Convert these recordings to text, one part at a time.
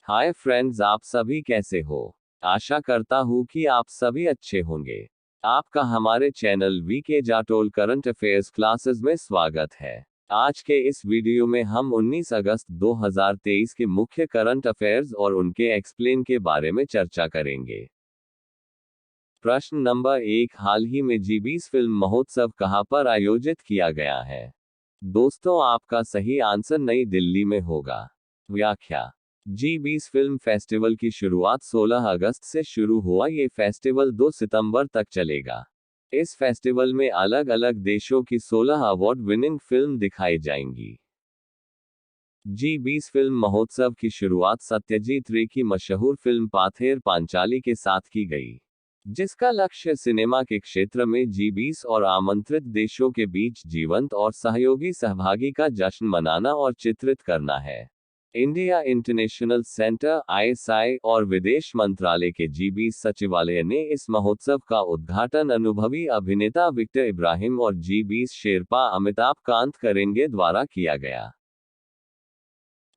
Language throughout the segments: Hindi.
हाय फ्रेंड्स, आप सभी कैसे हो। आशा करता हूँ कि आप सभी अच्छे होंगे। आपका हमारे channel VK Jatol current affairs classes में स्वागत है। आज के इस वीडियो में हम 19 अगस्त 2023 के मुख्य करंट अफेयर्स और उनके एक्सप्लेन के बारे में चर्चा करेंगे। प्रश्न नंबर 1, हाल ही में जी20 फिल्म महोत्सव कहां पर आयोजित किया गया है। दोस्तों, आपका सही आंसर नई दिल्ली में होगा। व्याख्या। जी20 फिल्म फेस्टिवल की शुरुआत 16 अगस्त से शुरू हुआ। ये फेस्टिवल 2 सितंबर तक चलेगा। इस फेस्टिवल में अलग अलग देशों की 16 अवार्ड विनिंग फिल्म दिखाई जाएंगी। जी20 फिल्म महोत्सव की शुरुआत सत्यजीत रे की मशहूर फिल्म पाथेर पांचाली के साथ की गई, जिसका लक्ष्य सिनेमा के क्षेत्र में जी20 और आमंत्रित देशों के बीच जीवंत और सहयोगी सहभागी का जश्न मनाना और चित्रित करना है। इंडिया इंटरनेशनल सेंटर (ISI) और विदेश मंत्रालय के जी20 सचिवालय ने इस महोत्सव का उद्घाटन अनुभवी अभिनेता विक्टर इब्राहिम और जी20 शेरपा अमिताभ कांत करेंगे द्वारा किया गया।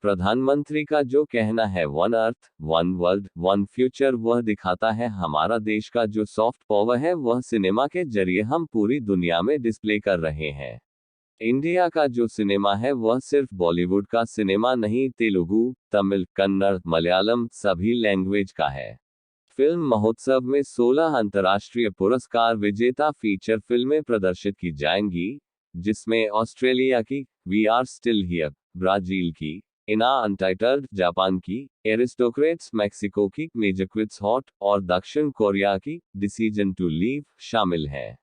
प्रधानमंत्री का जो कहना है one earth, one world, one future, वह दिखाता है हमारा देश का जो सॉफ्ट पावर है वह सिनेमा के जरिए हम पूरी दुनिया में डिस्प्ले कर रहे हैं। इंडिया का जो सिनेमा है वह सिर्फ बॉलीवुड का सिनेमा नहीं, तेलुगु, तमिल, कन्नड़, मलयालम सभी लैंग्वेज का है। फिल्म महोत्सव में 16 अंतर्राष्ट्रीय पुरस्कार विजेता फीचर फिल्में प्रदर्शित की जाएंगी, जिसमें ऑस्ट्रेलिया की we are still here, Brazil की इना अनटाइटल्ड, जापान की एरिस्टोक्रेट्स, मैक्सिको की मेजर क्विट्स हॉट और दक्षिण कोरिया की डिसीजन टू लीव शामिल हैं।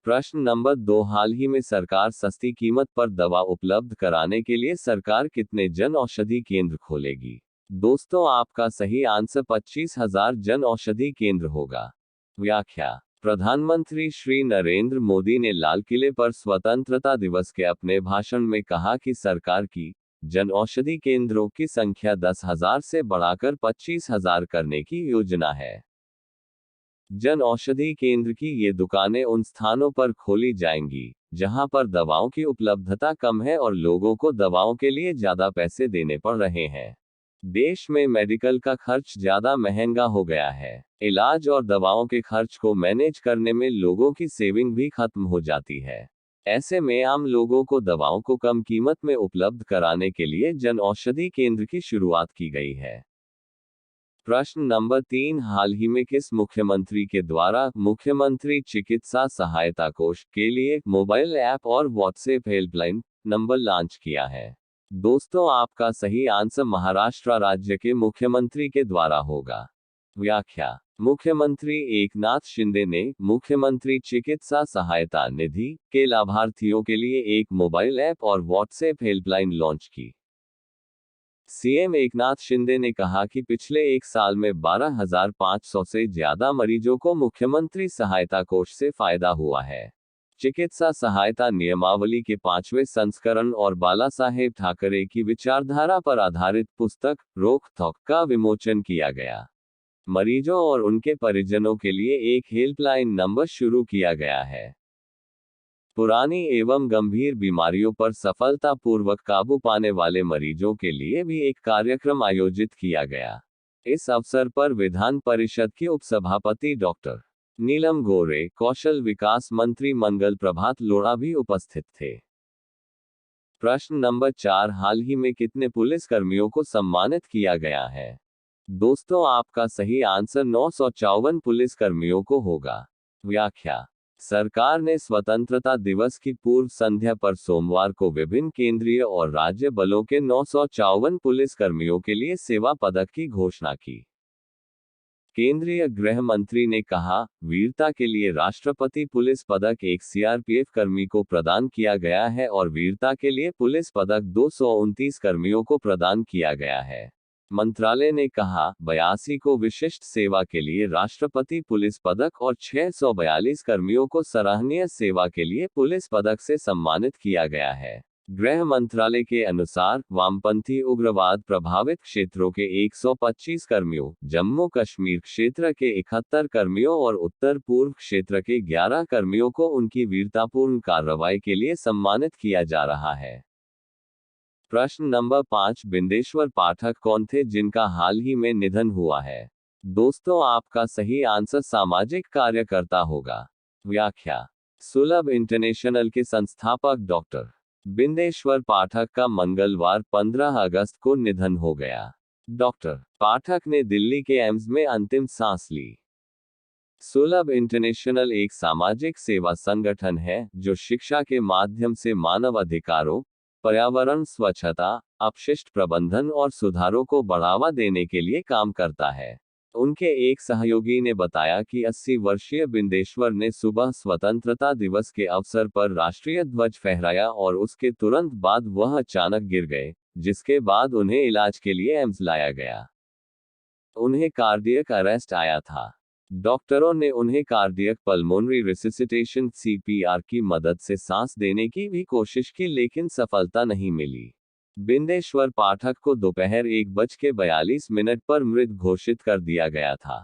प्रश्न नंबर 2, हाल ही में सरकार सस्ती कीमत पर दवा उपलब्ध कराने के लिए सरकार कितने जन औषधि केंद्र खोलेगी। दोस्तों, आपका सही आंसर 25,000 जन औषधि केंद्र होगा। व्याख्या। प्रधानमंत्री श्री नरेंद्र मोदी ने लाल किले पर स्वतंत्रता दिवस के अपने भाषण में कहा कि सरकार की जन औषधि केंद्रों की संख्या 10,000 से बढ़ाकर 25,000 करने की योजना है। जन औषधि केंद्र की ये दुकानें उन स्थानों पर खोली जाएंगी जहां पर दवाओं की उपलब्धता कम है और लोगों को दवाओं के लिए ज्यादा पैसे देने पड़ रहे हैं। देश में मेडिकल का खर्च ज्यादा महंगा हो गया है। इलाज और दवाओं के खर्च को मैनेज करने में लोगों की सेविंग भी खत्म हो जाती है। ऐसे में आम लोगों को दवाओं को कम कीमत में उपलब्ध कराने के लिए जन औषधि केंद्र की शुरुआत की गई है। प्रश्न नंबर 3, हाल ही में किस मुख्यमंत्री के द्वारा मुख्यमंत्री चिकित्सा सहायता कोष के लिए मोबाइल ऐप और व्हाट्सएप हेल्पलाइन नंबर लॉन्च किया है। दोस्तों, आपका सही आंसर महाराष्ट्र राज्य के मुख्यमंत्री के द्वारा होगा। व्याख्या। मुख्यमंत्री एकनाथ शिंदे ने मुख्यमंत्री चिकित्सा सहायता निधि के लाभार्थियों के लिए एक मोबाइल ऐप और व्हाट्सएप हेल्पलाइन लॉन्च की। सीएम एकनाथ शिंदे ने कहा कि पिछले एक साल में 12,500 से ज्यादा मरीजों को मुख्यमंत्री सहायता कोष से फायदा हुआ है। चिकित्सा सहायता नियमावली के 5वें संस्करण और बाला साहेब ठाकरे की विचारधारा पर आधारित पुस्तक रोक थोक का विमोचन किया गया। मरीजों और उनके परिजनों के लिए एक हेल्पलाइन नंबर शुरू किया गया है। पुरानी एवं गंभीर बीमारियों पर सफलतापूर्वक काबू पाने वाले मरीजों के लिए भी एक कार्यक्रम आयोजित किया गया। इस अवसर पर विधान परिषद के उपसभापति डॉक्टर नीलम गोरे, कौशल विकास मंत्री मंगल प्रभात लोढ़ा भी उपस्थित थे। प्रश्न नंबर 4, हाल ही में कितने पुलिस कर्मियों को सम्मानित किया गया है। दोस्तों, आपका सही आंसर 954 पुलिस कर्मियों को होगा। व्याख्या। सरकार ने स्वतंत्रता दिवस की पूर्व संध्या पर सोमवार को विभिन्न केंद्रीय और राज्य बलों के 954 पुलिस कर्मियों के लिए सेवा पदक की घोषणा की। केंद्रीय गृह मंत्री ने कहा, वीरता के लिए राष्ट्रपति पुलिस पदक एक सीआरपीएफ कर्मी को प्रदान किया गया है और वीरता के लिए पुलिस पदक 229 कर्मियों को प्रदान किया गया है। मंत्रालय ने कहा, 82 को विशिष्ट सेवा के लिए राष्ट्रपति पुलिस पदक और 642 कर्मियों को सराहनीय सेवा के लिए पुलिस पदक से सम्मानित किया गया है। गृह मंत्रालय के अनुसार वामपंथी उग्रवाद प्रभावित क्षेत्रों के 125 कर्मियों, जम्मू कश्मीर क्षेत्र के 71 कर्मियों और उत्तर पूर्व क्षेत्र के 11 कर्मियों को उनकी वीरतापूर्ण कार्रवाई के लिए सम्मानित किया जा रहा है। प्रश्न नंबर 5, बिंदेश्वर पाठक कौन थे जिनका हाल ही में निधन हुआ है? दोस्तों, आपका सही आंसर सामाजिक कार्यकर्ता होगा। व्याख्या: सुलभ इंटरनेशनल के संस्थापक डॉक्टर बिंदेश्वर पाठक का मंगलवार 15 अगस्त को निधन हो गया। डॉक्टर पाठक ने दिल्ली के एम्स में अंतिम सांस ली। सुलभ इंटरनेशनल एक सामाजिक सेवा संगठन है जो शिक्षा के माध्यम से मानव अधिकारों, पर्यावरण स्वच्छता, अपशिष्ट प्रबंधन और सुधारों को बढ़ावा देने के लिए काम करता है। उनके एक सहयोगी ने बताया कि 80 वर्षीय बिंदेश्वर ने सुबह स्वतंत्रता दिवस के अवसर पर राष्ट्रीय ध्वज फहराया और उसके तुरंत बाद वह अचानक गिर गए, जिसके बाद उन्हें इलाज के लिए एम्स लाया गया। उन्हें कार्डियक अरेस्ट आया था। डॉक्टरों ने उन्हें कार्डियक पल्मोनरी रिससिटेशन (सीपीआर) की मदद से सांस देने की भी कोशिश की, लेकिन सफलता नहीं मिली। बिंदेश्वर पाठक को दोपहर 1:42 पर मृत घोषित कर दिया गया था।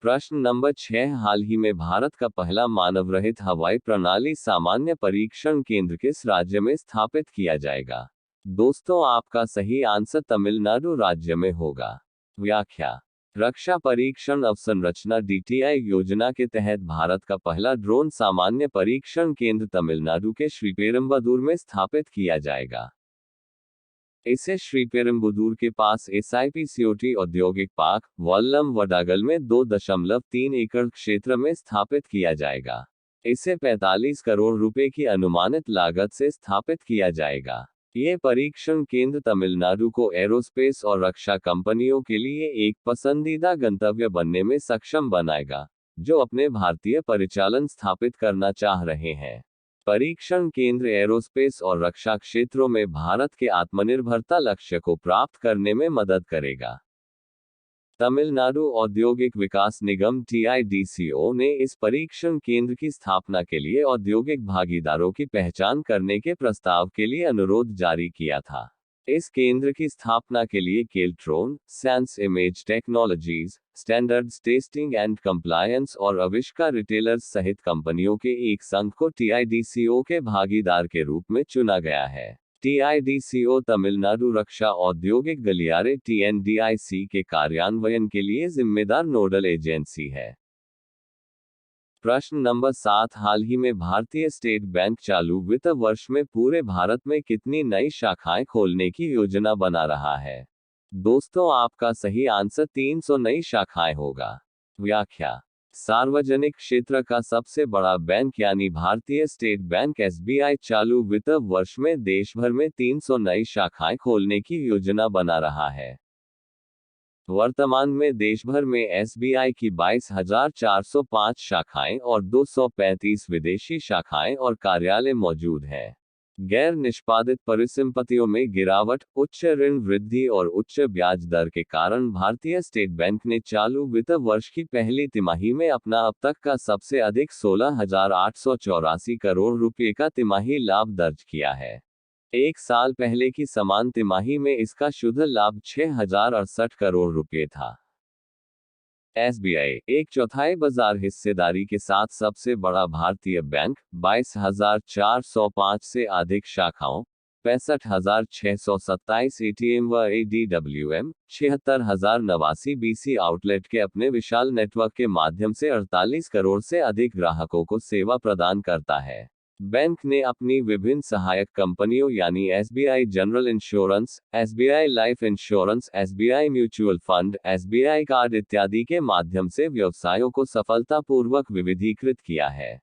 प्रश्न नंबर 6, हाल ही में भारत का पहला मानव रहित हवाई प्रणाली सामान्य परीक्षण केंद्र किस राज्य में स्थापित किया जाएगा? दोस्तों, आपका सही आंसर तमिलनाडु राज्य में होगा। व्याख्या: रक्षा परीक्षण अवसंरचना (डीटीआई) योजना के तहत भारत का पहला ड्रोन सामान्य परीक्षण केंद्र तमिलनाडु के श्रीपेरुम्बदूर में स्थापित किया जाएगा। इसे श्रीपेरुम्बदूर के पास एसआईपीसीओटी औद्योगिक पार्क, वल्लम वडागल में 2.3 एकड़ क्षेत्र में स्थापित किया जाएगा। इसे 45 करोड़ रुपए की अनुमानित लागत से स्थापित किया जाएगा। ये परीक्षण केंद्र तमिलनाडु को एरोस्पेस और रक्षा कंपनियों के लिए एक पसंदीदा गंतव्य बनने में सक्षम बनाएगा, जो अपने भारतीय परिचालन स्थापित करना चाह रहे हैं। परीक्षण केंद्र एरोस्पेस और रक्षा क्षेत्रों में भारत के आत्मनिर्भरता लक्ष्य को प्राप्त करने में मदद करेगा। तमिलनाडु औद्योगिक विकास निगम (टीआईडीसीओ) ने इस परीक्षण केंद्र की स्थापना के लिए औद्योगिक भागीदारों की पहचान करने के प्रस्ताव के लिए अनुरोध जारी किया था। इस केंद्र की स्थापना के लिए Keltron, sans image technologies, standards testing and compliance और अविष्का रिटेलर्स सहित कंपनियों के एक संघ को टीआईडीसीओ के भागीदार के रूप में चुना गया है। टीआईडीसीओ तमिलनाडु रक्षा औद्योगिक गलियारे (टीएनडीआईसी) के कार्यान्वयन के लिए जिम्मेदार नोडल एजेंसी है। प्रश्न नंबर 7, हाल ही में भारतीय स्टेट बैंक चालू वित्त वर्ष में पूरे भारत में कितनी नई शाखाएं खोलने की योजना बना रहा है? दोस्तों, आपका सही आंसर 300 नई शाखाएं होगा। व्याख्या: सार्वजनिक क्षेत्र का सबसे बड़ा बैंक यानी भारतीय स्टेट बैंक (एसबीआई) चालू वित्त वर्ष में देश भर में 300 नई शाखाएं खोलने की योजना बना रहा है। वर्तमान में देश भर में एसबीआई की 22,405 शाखाएं और 235 विदेशी शाखाएं और कार्यालय मौजूद हैं। गैर निष्पादित परिसंपत्तियों में गिरावट, उच्च ऋण वृद्धि और उच्च ब्याज दर के कारण भारतीय स्टेट बैंक ने चालू वित्त वर्ष की पहली तिमाही में अपना अब तक का सबसे अधिक 16,884 करोड़ रुपए का तिमाही लाभ दर्ज किया है। एक साल पहले की समान तिमाही में इसका शुद्ध लाभ 6,068 करोड़ रुपए था। एसबीआई एक चौथाई बाजार हिस्सेदारी के साथ सबसे बड़ा भारतीय बैंक, 22,405 से अधिक शाखाओं, 65,627 एटीएम व एडीडब्ल्यूएम, 76,089 बीसी आउटलेट के अपने विशाल नेटवर्क के माध्यम से 48 करोड़ से अधिक ग्राहकों को सेवा प्रदान करता है। बैंक ने अपनी विभिन्न सहायक कंपनियों यानी SBI general insurance, SBI life insurance, SBI mutual fund, SBI card इत्यादि के माध्यम से व्यवसायों को सफलतापूर्वक विविधीकृत किया है।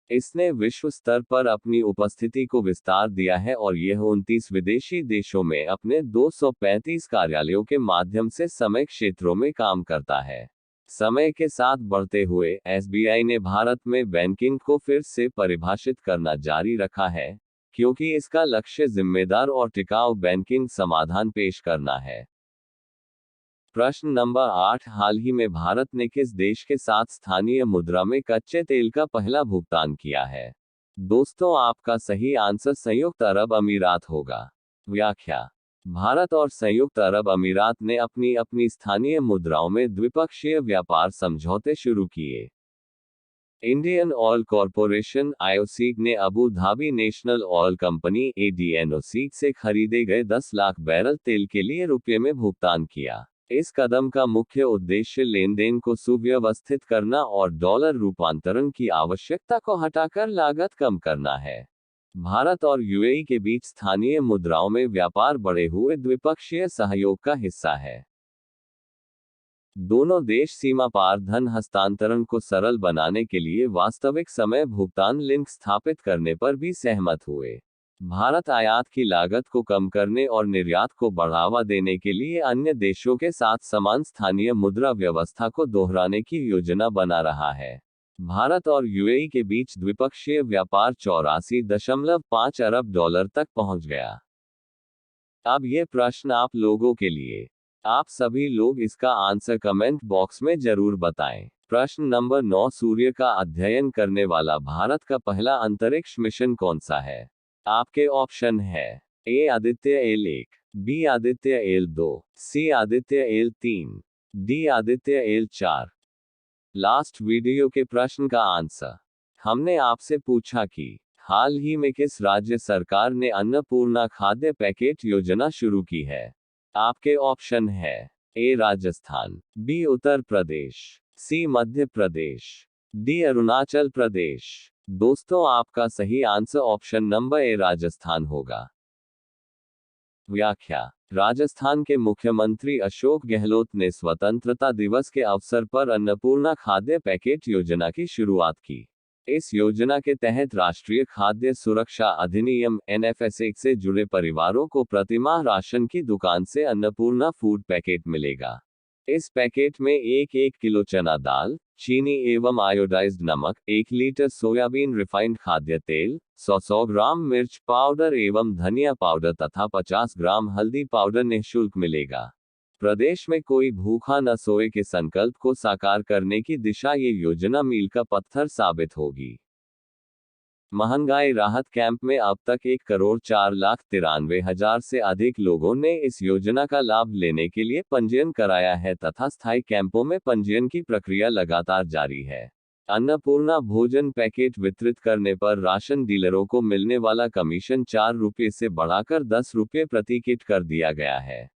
इसने विश्व स्तर पर अपनी उपस्थिति को विस्तार दिया है और यह 29 विदेशी देशों में अपने 235 कार्यालयों के माध्यम से समय क्षेत्रों में काम करता है। समय के साथ बढ़ते हुए एसबीआई ने भारत में बैंकिंग को फिर से परिभाषित करना जारी रखा है, क्योंकि इसका लक्ष्य जिम्मेदार और टिकाऊ बैंकिंग समाधान पेश करना है। प्रश्न नंबर 8, हाल ही में भारत ने किस देश के साथ स्थानीय मुद्रा में कच्चे तेल का पहला भुगतान किया है? दोस्तों, आपका सही आंसर संयुक्त अरब अमीरात होगा। व्याख्या: भारत और संयुक्त अरब अमीरात ने अपनी अपनी स्थानीय मुद्राओं में द्विपक्षीय व्यापार समझौते शुरू किए। इंडियन ऑयल कॉरपोरेशन (आईओसी) ने Abu Dhabi national oil company (ADNOC) से खरीदे गए 10 लाख बैरल तेल के लिए रुपये में भुगतान किया। इस कदम का मुख्य उद्देश्य लेनदेन को सुव्यवस्थित करना और डॉलर रूपांतरण की आवश्यकता को हटाकर लागत कम करना है। भारत और यूएई के बीच स्थानीय मुद्राओं में व्यापार बढ़े हुए द्विपक्षीय सहयोग का हिस्सा है। दोनों देश सीमा पार धन हस्तांतरण को सरल बनाने के लिए वास्तविक समय भुगतान लिंक स्थापित करने पर भी सहमत हुए। भारत आयात की लागत को कम करने और निर्यात को बढ़ावा देने के लिए अन्य देशों के साथ समान स्थानीय मुद्रा व्यवस्था को दोहराने की योजना बना रहा है। भारत और यूएई के बीच द्विपक्षीय व्यापार 84.5 अरब डॉलर तक पहुंच गया। अब ये प्रश्न आप लोगों के लिए। आप सभी लोग इसका आंसर कमेंट बॉक्स में जरूर बताएं। प्रश्न नंबर 9, सूर्य का अध्ययन करने वाला भारत का पहला अंतरिक्ष मिशन कौन सा है? आपके ऑप्शन है A Aditya L 1, B Aditya L 2, C Aditya L 3, D Aditya L 4। Last video के प्रश्न का आंसर हमने आपसे पूछा कि हाल ही में किस राज्य सरकार ने अन्नपूर्णा खाद्य पैकेट योजना शुरू की है? आपके ऑप्शन है ए राजस्थान, बी उत्तर प्रदेश, सी मध्य प्रदेश, डी अरुणाचल प्रदेश। दोस्तों, आपका सही answer option number A Rajasthan होगा। व्याख्या: राजस्थान के मुख्यमंत्री अशोक गहलोत ने स्वतंत्रता दिवस के अवसर पर अन्नपूर्णा खाद्य पैकेट योजना की शुरुआत की। इस योजना के तहत राष्ट्रीय खाद्य सुरक्षा अधिनियम (एनएफएसए) से जुड़े परिवारों को प्रतिमाह राशन की दुकान से अन्नपूर्णा फूड पैकेट मिलेगा। इस पैकेट में 1 किलो चना दाल, चीनी एवं आयोडाइज्ड नमक, 1 लीटर सोयाबीन रिफाइंड खाद्य तेल, 100 ग्राम मिर्च पाउडर एवं धनिया पाउडर तथा 50 ग्राम हल्दी पाउडर निःशुल्क मिलेगा। प्रदेश में कोई भूखा न सोए के संकल्प को साकार करने की दिशा ये योजना मील का पत्थर साबित होगी। महंगाई राहत कैंप में अब तक 1,04,93,000 से अधिक लोगों ने इस योजना का लाभ लेने के लिए पंजीयन कराया है तथा स्थायी कैंपों में पंजीयन की प्रक्रिया लगातार जारी है। अन्नपूर्णा भोजन पैकेट वितरित करने पर राशन डीलरों को मिलने वाला कमीशन 4 रुपये से बढ़ाकर 10 रुपये प्रति किट कर दिया गया है।